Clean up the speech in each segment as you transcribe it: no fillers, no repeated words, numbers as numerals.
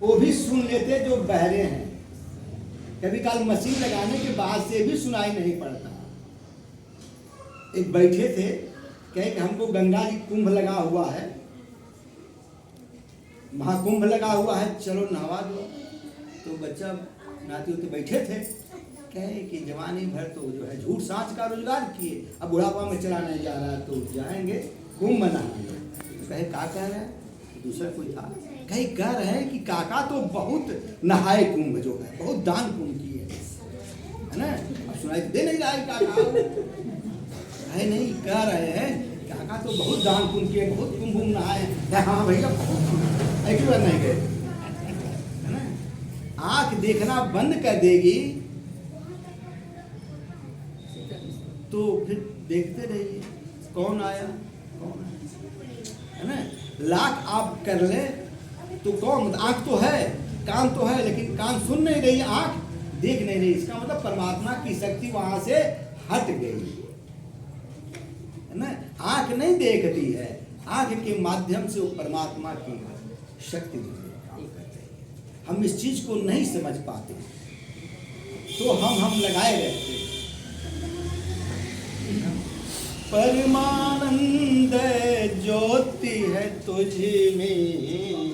वो भी सुन लेते जो बहरे हैं। कभी काल मशीन लगाने के बाद से भी सुनाई नहीं पड़ता। एक बैठे थे, कहे कि हमको गंगा जी कुंभ लगा हुआ है, महाकुंभ लगा हुआ है, चलो नहवा दो। तो बच्चा नाती होते बैठे थे, कहे कि जवानी भर तो जो है झूठ सांच का रोजगार किए, अब बुढ़ापा में चला नहीं जा रहा है तो जाएंगे कुंभ नहाने। तो कहे का कह रहे हैं, दूसरा कोई था, कहे कह रहे हैं कि काका तो बहुत नहाए कुंभ जो है, बहुत दान कुंभ किए है ना। अब सुनाई दे नहीं रहा है काका, कहे नहीं कह रहे हैं काका तो बहुत दान कुंभ किए, बहुत कुंभ नहाए। हाँ भैया एक बार नहीं गए है ना। आंख देखना बंद कर देगी तो फिर देखते रहिए कौन आया कौन है ना। लाख आप कर ले तो कौन, आंख तो है कान तो है लेकिन कान सुन नहीं रही, आंख देख नहीं रही, इसका मतलब परमात्मा की शक्ति वहां से हट गई है ना। आंख नहीं देखती है, आंख के माध्यम से वो परमात्मा की शक्ति काम करते हैं। हम इस चीज को नहीं समझ पाते तो हम लगाए रहते हैं। परमानंद ज्योति है तुझ में,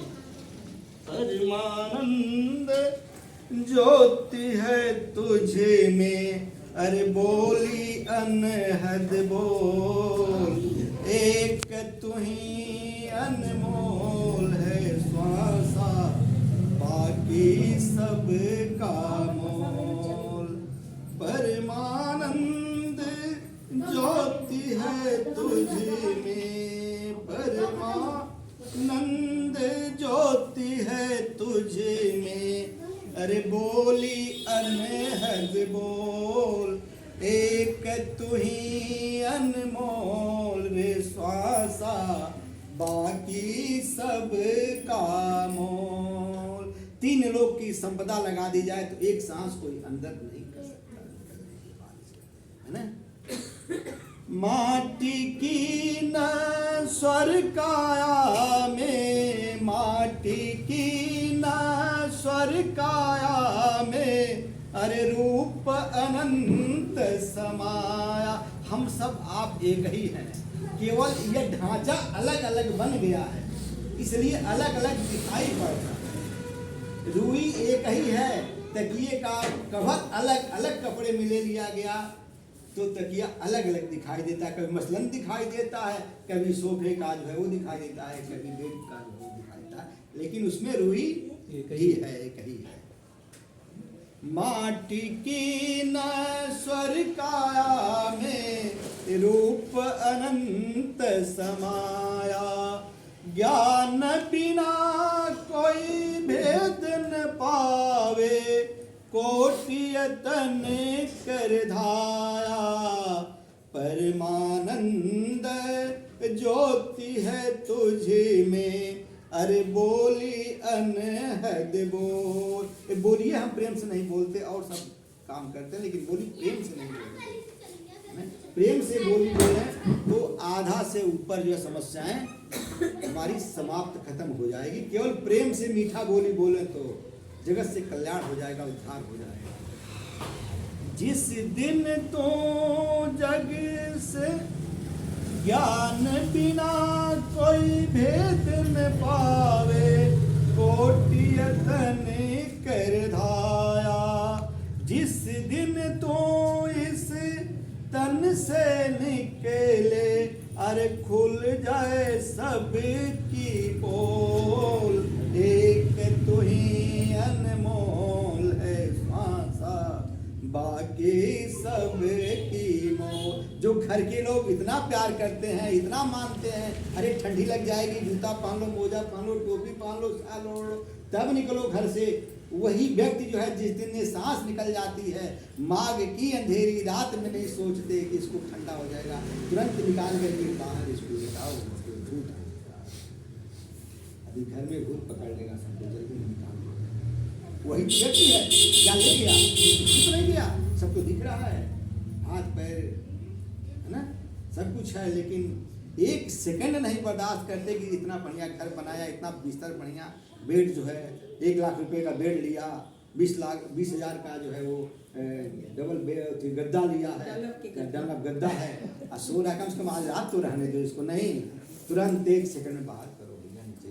परमानंद ज्योति है तुझ में, अरे बोली अनहद बोल, एक तू ही अनमोल है श्वासा, बाकी सब का मोल। परमानंद ज्योति है तुझ में, परमानंद ज्योति है तुझ में, अरे बोली अनहद बोल, एक तू ही अनमोल रे श्वासा, बाकी सब का मोल। तीन लोक की संपदा लगा दी जाए तो एक सांस कोई अंदर नहीं कर सकता है ना। माटी की न स्वर काया में, माटी की न स्वर काया में, अरे रूप अनंत समाया। हम सब आप एक ही हैं, केवल यह ढांचा अलग अलग बन गया है इसलिए अलग अलग दिखाई पड़ता है। रूई एक ही है, तकिए का कवर अलग अलग कपड़े में ले लिया गया तो तकिया अलग अलग दिखाई देता है। कभी मसलन दिखाई देता है, कभी सोफे का जो है वो दिखाई देता है, कभी बेड का जो है वो दिखाई देता है, लेकिन उसमें रूई एक ही है, एक ही है। माटी की न स्वर काया में, रूप अनंत समाया, ज्ञान बिना कोई भेद न पावे, कोटियतन कर धाया। परमानंद ज्योति है तुझ में, अरे बोली अनहद बोल। बोलिए हम प्रेम से नहीं बोलते और सब काम करते हैं, लेकिन बोली प्रेम से नहीं बोलते। प्रेम से बोली बोले तो आधा से ऊपर जो समस्याएं हमारी समाप्त खत्म हो जाएगी। केवल प्रेम से मीठा बोली बोले तो जगत से कल्याण हो जाएगा, उद्धार हो जाएगा। जिस दिन तो जग से ज्ञान बिना कोई भेद न पावे, कोटियतन कर धाया। जिस दिन तो इस तन से निकले, अरे खुल जाए सब की पोल, एक तू ही अनमोल है श्वासा, बाकी सब की मोल। जो घर के लोग इतना प्यार करते हैं, इतना मानते हैं, अरे ठंडी लग जाएगी, जूता पहन लो, मोजा पहन लो, टोपी पहन लो, शाल ओढ़ लो, तब निकलो घर से। वही व्यक्ति जो है जिस दिन ये सांस निकल जाती है, माघ की अंधेरी रात में नहीं सोचते कि इसको ठंडा हो जाएगा, तुरंत निकाल करके बाहर इसको निकालो, भूत अभी घर में भूत पकड़ लेगा सबको, जल्दी निकाल दो। वही व्यक्ति है, क्या ले गया, कुछ नहीं गया, सबको दिख रहा है, हाथ पैर है ना, सब कुछ है, लेकिन एक सेकंड नहीं बर्दाश्त करते कि इतना बढ़िया घर बनाया, इतना बिस्तर बढ़िया, बेड जो है 1 लाख रुपए का बेड लिया, 20,000 का जो है वो डबल बेड गद्दा लिया है, डबल गद्दा है, और सो रहा, कम से कम आज रात तो रहने दो इसको, नहीं तुरंत 1 सेकंड में बाहर करो भैया नीचे,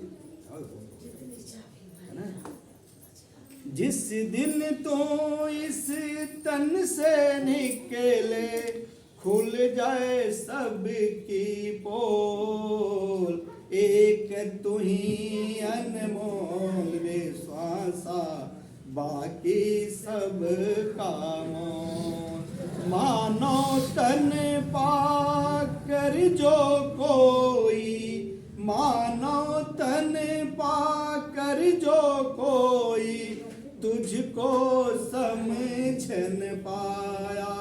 है ना। जिस दिन तो इस तन से निकले, खुल जाए सबकी पोल, एक तू ही अनमोल रे श्वासा, बाकी सब का मोल। मानो तन पाकर जो कोई, मानो तन पाकर जो कोई, तुझको समझ न पाया।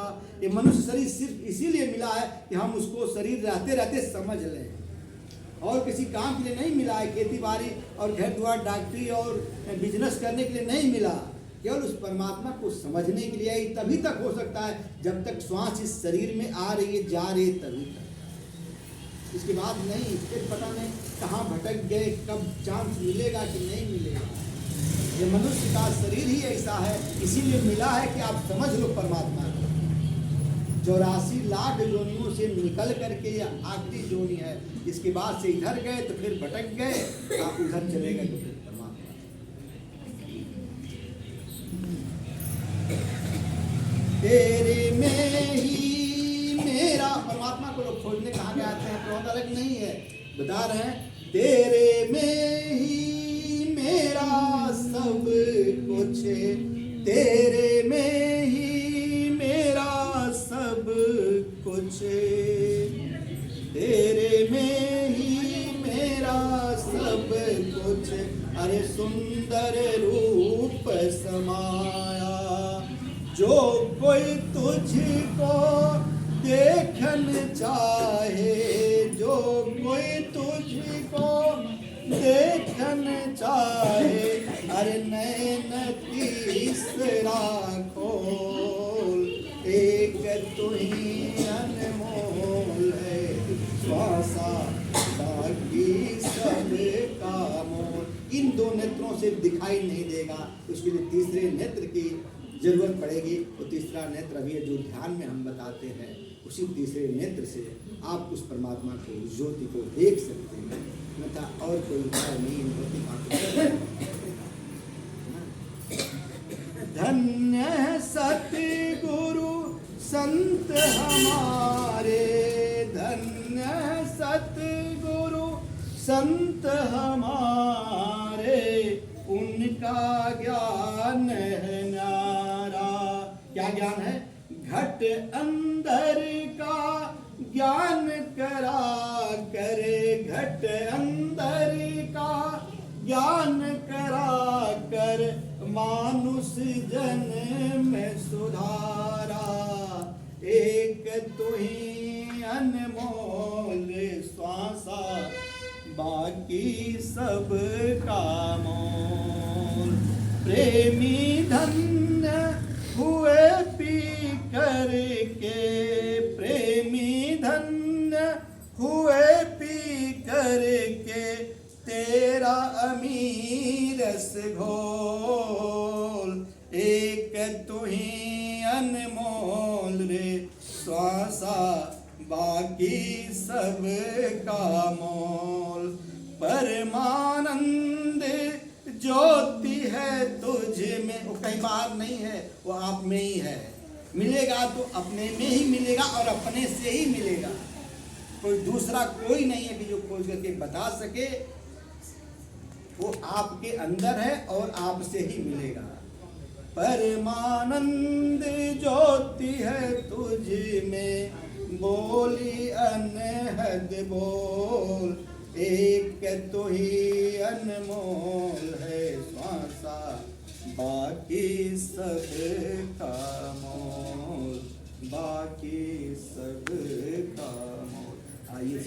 ये मनुष्य शरीर सिर्फ इसीलिए मिला है कि हम उसको शरीर रहते रहते समझ लें, और किसी काम के लिए नहीं मिला है, खेती बाड़ी और घर द्वार डॉक्टरी और बिजनेस करने के लिए नहीं मिला, केवल उस परमात्मा को समझने के लिए। तभी तक हो सकता है जब तक श्वास इस शरीर में आ रही है, जा रही है, तभी तक। इसके बाद नहीं, फिर पता नहीं कहाँ भटक गए, कब चांस मिलेगा कि नहीं मिलेगा। ये मनुष्य का शरीर ही ऐसा है, इसीलिए मिला है कि आप समझ लो परमात्मा को। 84 लाख योनियों से निकल करके ये आखिरी योनि है, इसके बाद से इधर गए तो फिर भटक गए, आप उधर चले गए तो फिर परमात्मा। तेरे में ही मेरा, परमात्मा को लोग खोजने कहाँ गए आते हैं, बहुत अलग नहीं है, बता रहे हैं तेरे में ही मेरा सब कुछ, तेरे में ही मेरा सब कुछ, तेरे में ही मेरा सब कुछ। अरे सुंदर रूप समाया, जो कोई तुझको देखन चाहे, जो कोई तुझको देखन चाहे, अरे नैन तीसरा खोल, एक तू ही अनमोल है श्वासा, बाकी सब का मोल। इन 2 नेत्रों से दिखाई नहीं देगा, उसके लिए तीसरे नेत्र की जरूरत पड़ेगी। वो तीसरा नेत्र अभी जो ध्यान में हम बताते हैं, उसी तीसरे नेत्र से आप उस परमात्मा को, उस ज्योति को देख सकते हैं, अन्यथा और कोई उपाय नहीं। धन्य सतगुरु संत हमारे, धन्य सतगुरु संत हमारे, उनका ज्ञान है न्यारा। क्या ज्ञान है? घट अंदर का ज्ञान करा करे, घट अंदर का ज्ञान करा कर, मानुष जन में सुधारा। एक तू ही अनमोल श्वासा, बाकी सब का मोल। प्रेमी धन्य हुए पी करके, प्रेमी धन्य हुए पी करके, तेरा अमीरस घोल। एक तू ही अनमोल रे श्वासा, बाकी सब का मोल। परमानंद ज्योति है तुझ में, वो कहीं बाहर नहीं है, वो आप में ही है। मिलेगा तो अपने में ही मिलेगा और अपने से ही मिलेगा। कोई दूसरा कोई नहीं है कि जो खोज करके बता सके। वो आपके अंदर है और आपसे ही मिलेगा। परमानंद ज्योति है तुझ में, बोली अनहद बोल। एक तो ही अनमोल है श्वासा, बाकी सब का मोल, बाकी सब का मोल। आइए